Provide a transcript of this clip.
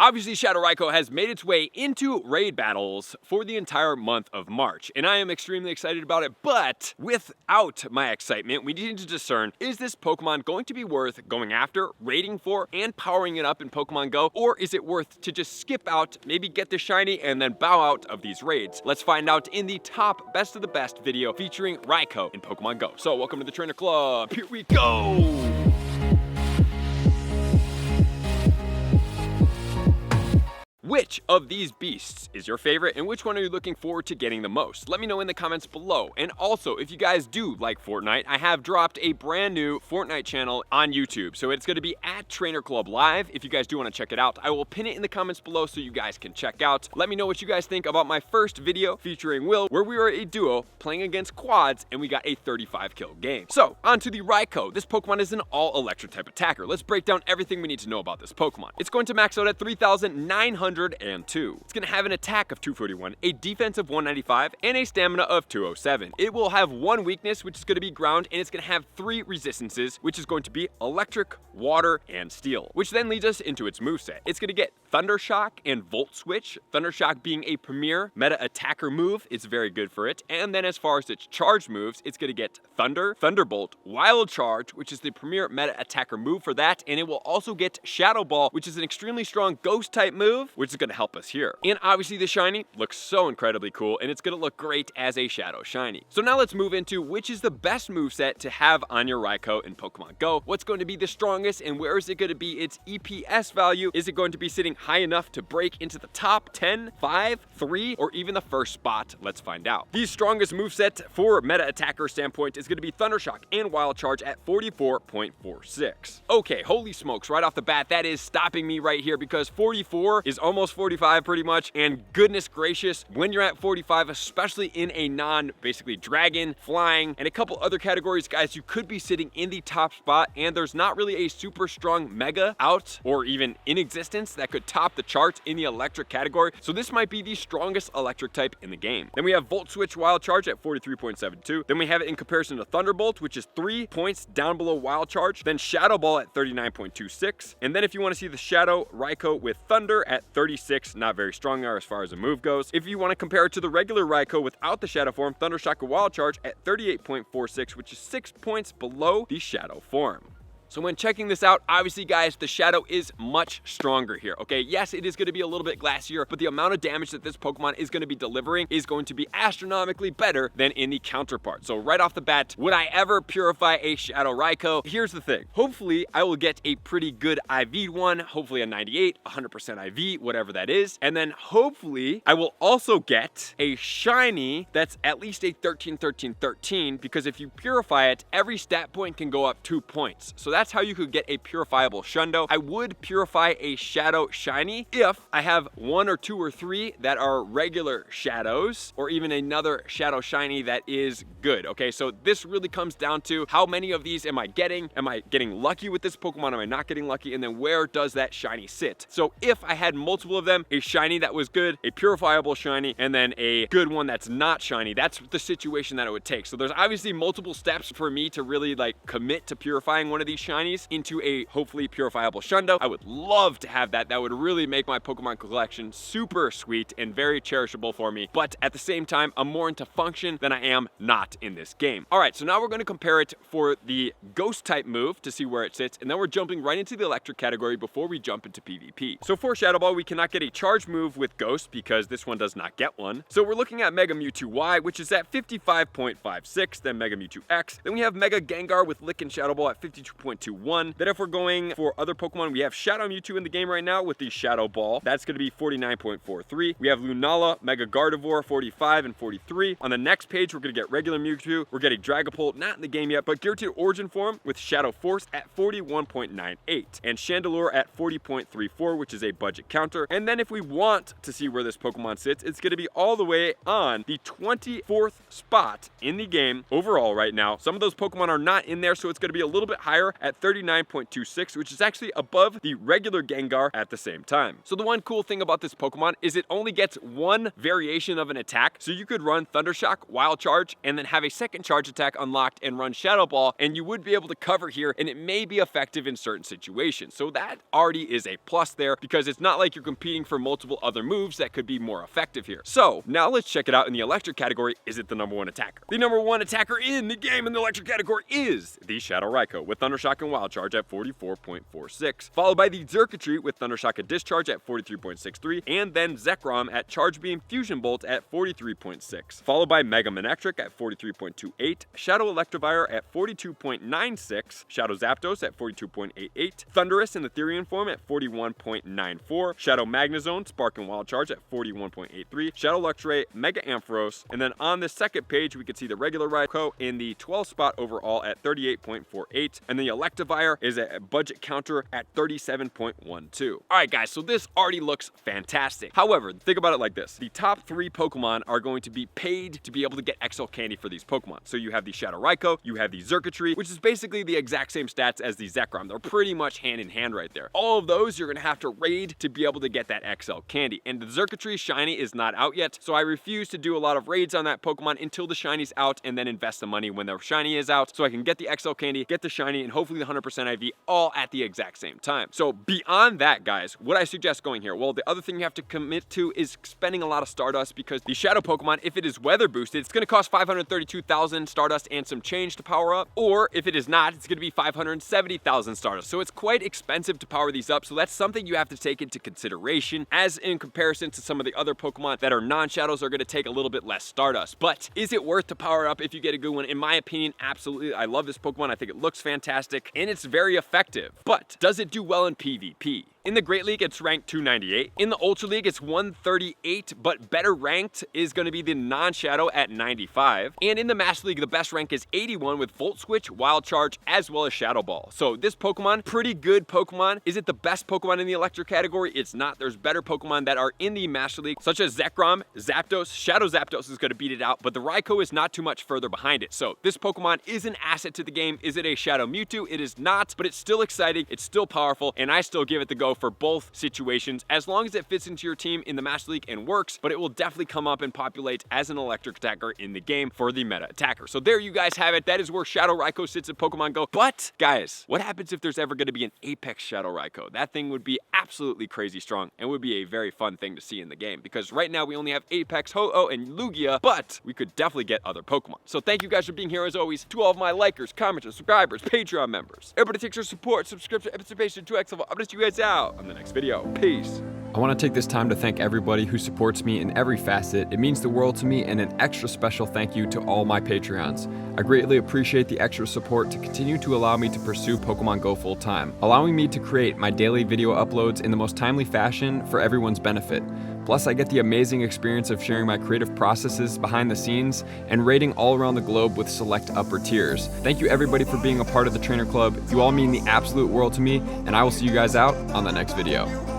Obviously, Shadow Raikou has made its way into raid battles for the entire month of March, and I am extremely excited about it, but without my excitement, we need to discern, is this Pokemon going to be worth going after, raiding for, and powering it up in Pokemon Go, or is it worth to just skip out, maybe get the shiny, and then bow out of these raids? Let's find out in the top best of the best video featuring Raikou in Pokemon Go. So welcome to the Trainer Club, here we go! Which of these beasts is your favorite and which one are you looking forward to getting the most? Let me know in the comments below. And also, if you guys do like Fortnite, I have dropped a brand new Fortnite channel on YouTube. So it's going to be at Trainer Club Live. If you guys do want to check it out, I will pin it in the comments below so you guys can check out. Let me know what you guys think about my first video featuring Will, where we were a duo playing against quads and we got a 35 kill game. So, on to the Raikou. This Pokemon is an all-electric type attacker. Let's break down everything we need to know about this Pokemon. It's going to max out at 3,902. It's going to have an attack of 241, a defense of 195, and a stamina of 207. It will have one weakness, which is going to be ground, and it's going to have 3 resistances, which is going to be electric, water, and steel, which then leads us into its moveset. It's going to get Thunder Shock and Volt Switch. Thunder Shock being a premier meta attacker move, it's very good for it. And then as far as its charge moves, it's going to get Thunder, Thunderbolt, Wild Charge, which is the premier meta attacker move for that, and it will also get Shadow Ball, which is an extremely strong ghost type move, which is going to help us here. And obviously the shiny looks so incredibly cool, and it's going to look great as a Shadow shiny. So now let's move into which is the best moveset to have on your Raikou in Pokemon Go. What's going to be the strongest, and where is it going to be its EPS value? Is it going to be sitting high enough to break into the top 10, 5, 3, or even the first spot? Let's find out. The strongest moveset for meta attacker standpoint is going to be Thunder Shock and Wild Charge at 44.46. Okay, holy smokes, right off the bat, that is stopping me right here because 44 is almost 45 pretty much, and goodness gracious, when you're at 45, especially in a basically dragon, flying, and a couple other categories, guys, you could be sitting in the top spot, and there's not really a super strong mega out or even in existence that could top the charts in the electric category, so this might be the strongest electric type in the game. Then we have Volt Switch Wild Charge at 43.72. Then we have it in comparison to Thunderbolt, which is 3 points down below Wild Charge. Then Shadow Ball at 39.26. And then if you want to see the Shadow Raikou with Thunder at 36, not very strong there as far as the move goes. If you want to compare it to the regular Raikou without the Shadow form, Thunder Shock and Wild Charge at 38.46, which is 6 points below the Shadow form. So when checking this out, obviously guys, the Shadow is much stronger here, okay? Yes, it is going to be a little bit glassier, but the amount of damage that this Pokemon is going to be delivering is going to be astronomically better than in the counterpart. So right off the bat, would I ever purify a Shadow Raikou? Here's the thing. Hopefully, I will get a pretty good IV one, hopefully a 98, 100% IV, whatever that is. And then hopefully, I will also get a shiny that's at least a 13, 13, 13, because if you purify it, every stat point can go up 2 points. So that's how you could get a purifiable Shundo. I would purify a Shadow shiny if I have 1 or 2 or 3 that are regular Shadows, or even another Shadow shiny that is good, okay? So this really comes down to how many of these am I getting? Am I getting lucky with this Pokemon? Am I not getting lucky? And then where does that shiny sit? So if I had multiple of them, a shiny that was good, a purifiable shiny, and then a good one that's not shiny, that's the situation that it would take. So there's obviously multiple steps for me to really like commit to purifying one of these shinies into a hopefully purifiable Shundo. I would love to have that. That would really make my Pokemon collection super sweet and very cherishable for me. But at the same time, I'm more into function than I am not in this game. All right, so now we're going to compare it for the Ghost type move to see where it sits, and then we're jumping right into the electric category before we jump into PvP. So for Shadow Ball, we cannot get a charge move with Ghost because this one does not get one. So we're looking at Mega Mewtwo Y, which is at 55.56, then Mega Mewtwo X. Then we have Mega Gengar with Lick and Shadow Ball at 52.21. Then if we're going for other Pokemon, we have Shadow Mewtwo in the game right now with the Shadow Ball. That's going to be 49.43. We have Lunala, Mega Gardevoir, 45 and 43. On the next page, we're going to get regular Mewtwo. We're getting Dragapult, not in the game yet, but Geared to Origin form with Shadow Force at 41.98. And Chandelure at 40.34, which is a budget counter. And then if we want to see where this Pokemon sits, it's going to be all the way on the 24th spot in the game overall right now. Some of those Pokemon are not in there, so it's going to be a little bit higher at at 39.26, which is actually above the regular Gengar at the same time. So the one cool thing about this Pokemon is it only gets one variation of an attack, so you could run Thunder Shock, Wild Charge, and then have a second charge attack unlocked and run Shadow Ball, and you would be able to cover here, and it may be effective in certain situations. So that already is a plus there, because it's not like you're competing for multiple other moves that could be more effective here. So now let's check it out in the electric category. Is it the number one attacker? The number one attacker in the game in the electric category is the Shadow Raikou with Thunder Shock and Wild Charge at 44.46, followed by the Xurkitree with Thunder Shock and Discharge at 43.63, and then Zekrom at Charge Beam Fusion Bolt at 43.6, followed by Mega Manectric at 43.28, Shadow Electivire at 42.96, Shadow Zapdos at 42.88, Thundurus in the Therian form at 41.94, Shadow Magnezone, Spark and Wild Charge at 41.83, Shadow Luxray, Mega Ampharos, and then on the second page we can see the regular Raikou in the 12th spot overall at 38.48, and the Electivire is a budget counter at 37.12. Alright guys, so this already looks fantastic. However, think about it like this. The top 3 Pokemon are going to be paid to be able to get XL Candy for these Pokemon. So you have the Shadow Raikou, you have the Xurkitree, which is basically the exact same stats as the Zekrom. They're pretty much hand in hand right there. All of those you're going to have to raid to be able to get that XL Candy. And the Xurkitree Shiny is not out yet, so I refuse to do a lot of raids on that Pokemon until the Shiny's out, and then invest the money when the Shiny is out, so I can get the XL Candy, get the Shiny, and hopefully the 100% IV all at the exact same time. So beyond that, guys, what I suggest going here, well, the other thing you have to commit to is spending a lot of Stardust, because the Shadow Pokemon, if it is weather boosted, it's going to cost 532,000 Stardust and some change to power up, or if it is not, it's going to be 570,000 Stardust. So it's quite expensive to power these up, so that's something you have to take into consideration, as in comparison to some of the other Pokemon that are non-Shadows are going to take a little bit less Stardust. But is it worth to power up if you get a good one? In my opinion, absolutely. I love this Pokemon. I think it looks fantastic, and it's very effective. But does it do well in PvP? In the Great League, it's ranked 298. In the Ultra League, it's 138, but better ranked is going to be the non-Shadow at 95. And in the Master League, the best rank is 81 with Volt Switch, Wild Charge, as well as Shadow Ball. So this Pokemon, pretty good Pokemon. Is it the best Pokemon in the Electric category? It's not. There's better Pokemon that are in the Master League, such as Zekrom, Zapdos. Shadow Zapdos is going to beat it out, but the Raikou is not too much further behind it. So this Pokemon is an asset to the game. Is it a Shadow Mewtwo? It is not, but it's still exciting. It's still powerful, and I still give it the go for both situations, as long as it fits into your team in the Master League and works, but it will definitely come up and populate as an electric attacker in the game for the meta attacker. So there you guys have it. That is where Shadow Raikou sits in Pokemon Go. But guys, what happens if there's ever going to be an Apex Shadow Raikou? That thing would be absolutely crazy strong and would be a very fun thing to see in the game, because right now we only have Apex, Ho-Oh, and Lugia, but we could definitely get other Pokemon. So thank you guys for being here as always. To all of my likers, commenters, subscribers, Patreon members, everybody takes your support, subscription, participation to X level. I'm gonna see you guys out on the next video. Peace. I want to take this time to thank everybody who supports me in every facet. It means the world to me, and an extra special thank you to all my Patreons. I greatly appreciate the extra support to continue to allow me to pursue Pokemon Go full time, allowing me to create my daily video uploads in the most timely fashion for everyone's benefit. Plus, I get the amazing experience of sharing my creative processes behind the scenes and raiding all around the globe with select upper tiers. Thank you everybody for being a part of the Trainer Club. You all mean the absolute world to me, and I will see you guys out on the next video.